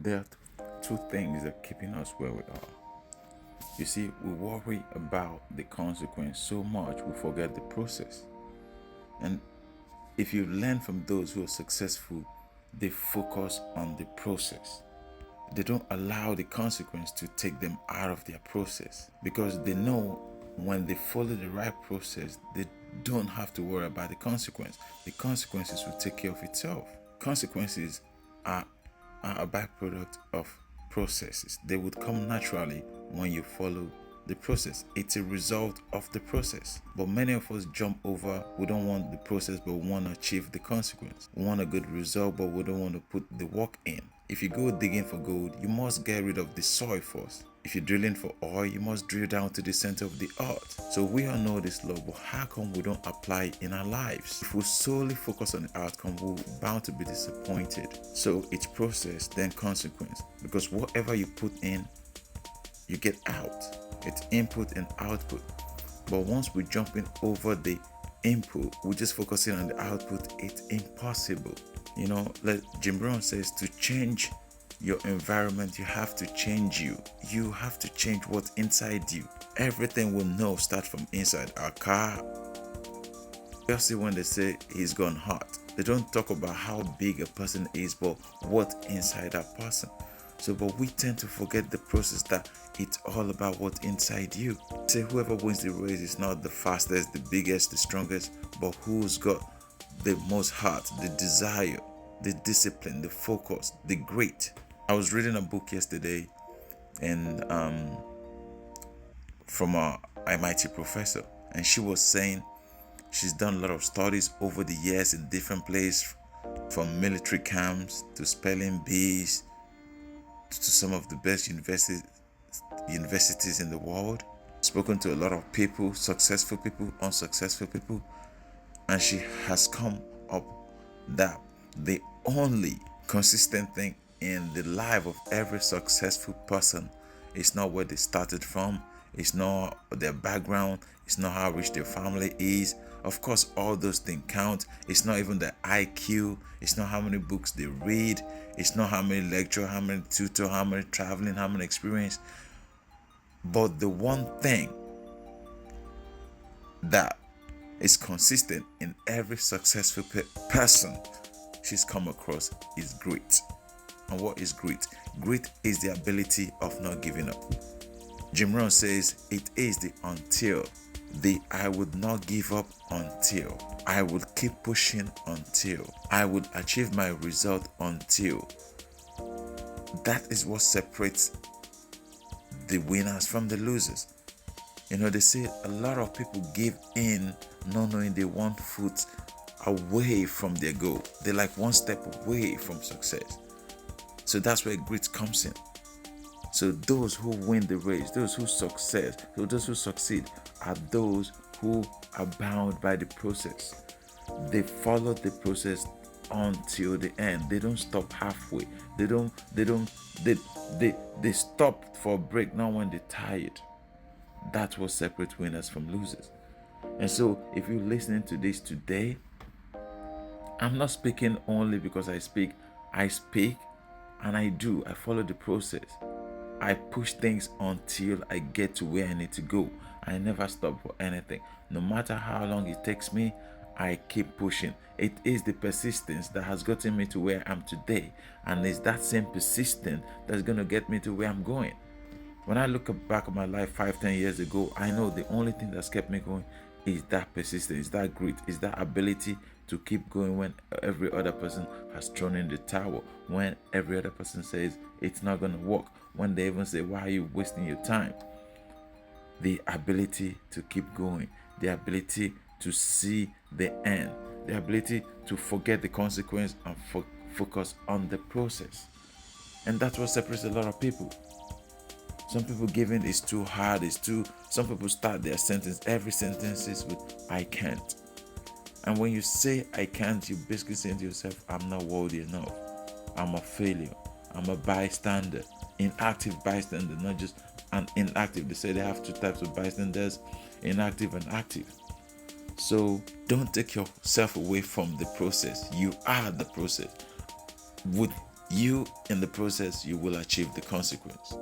there are two things that are keeping us where we are. You see, we worry about the consequence so much we forget the process. And if you learn from those who are successful, they focus on the process. They don't allow the consequence to take them out of their process, because they know when they follow the right process, they don't have to worry about the consequence. The consequences will take care of itself. Consequences are a byproduct of processes. They would come naturally when you follow the process. It's a result of the process. But many of us jump over. We don't want the process, but we want to achieve the consequence. We want a good result, but we don't want to put the work in. If you go digging for gold, you must get rid of the soil first. If you're drilling for oil, you must drill down to the center of the earth. So we all know this law, but how come we don't apply it in our lives? If we solely focus on the outcome, we're bound to be disappointed. So it's process, then consequence. Because whatever you put in, you get out. It's input and output. But once we jump in over the input, we're just focusing on the output, it's impossible. You know, like Jim Brown says, to change your environment, you have to change you. You have to change what's inside you. Everything we know starts from inside. Our car, especially when they say he's gone hot, they don't talk about how big a person is, but what's inside that person. So, but we tend to forget the process, that it's all about what's inside you. Say whoever wins the race is not the fastest, the biggest, the strongest, but who's got the most heart, the desire, the discipline, the focus, the grit. I was reading a book yesterday, and from a MIT professor, and she was saying she's done a lot of studies over the years in different places, from military camps to spelling bees to some of the best universities in the world. Spoken to a lot of people, successful people, unsuccessful people, and she has come up that the only consistent thing in the life of every successful person is not where they started from, it's not their background, it's not how rich their family is. Of course, all those things count. It's not even their IQ, it's not how many books they read, it's not how many lecture, how many tutor, how many traveling, how many experience. But the one thing that is consistent in every successful person she's come across is grit. And what is grit? Grit is the ability of not giving up. Jim Rohn says it is the until, the I would not give up until, I would keep pushing until, I would achieve my result until. That is what separates the winners from the losers. You know, they say a lot of people give in not knowing they 1 foot away from their goal. They're like 1 step away from success. So that's where grit comes in. So those who win the race, those who succeed are those who are bound by the process. They follow the process until the end. They don't stop halfway. They stop for a break, not when they're tired. That's what separates winners from losers. And so if you're listening to this today, I'm not speaking only because I speak and I follow the process. I push things until I get to where I need to go. I never stop for anything. No matter how long it takes me, I keep pushing. It is the persistence that has gotten me to where I am today. And it's that same persistence that's going to get me to where I'm going. When I look back at my life 5-10 years ago, I know the only thing that's kept me going is that persistence, is that grit, is that ability to keep going when every other person has thrown in the towel, when every other person says it's not going to work, when they even say, why are you wasting your time? The ability to keep going, the ability to see the end, the ability to forget the consequence and focus on the process. And that's what separates a lot of people. Some people giving is too hard, some people start their sentence, every sentence is with I can't. And when you say I can't, you basically saying to yourself, I'm not worthy enough. I'm a failure. I'm a bystander. Inactive bystander, not just an inactive. They say they have 2 types of bystanders, inactive and active. So don't take yourself away from the process. You are the process. With you in the process, you will achieve the consequence.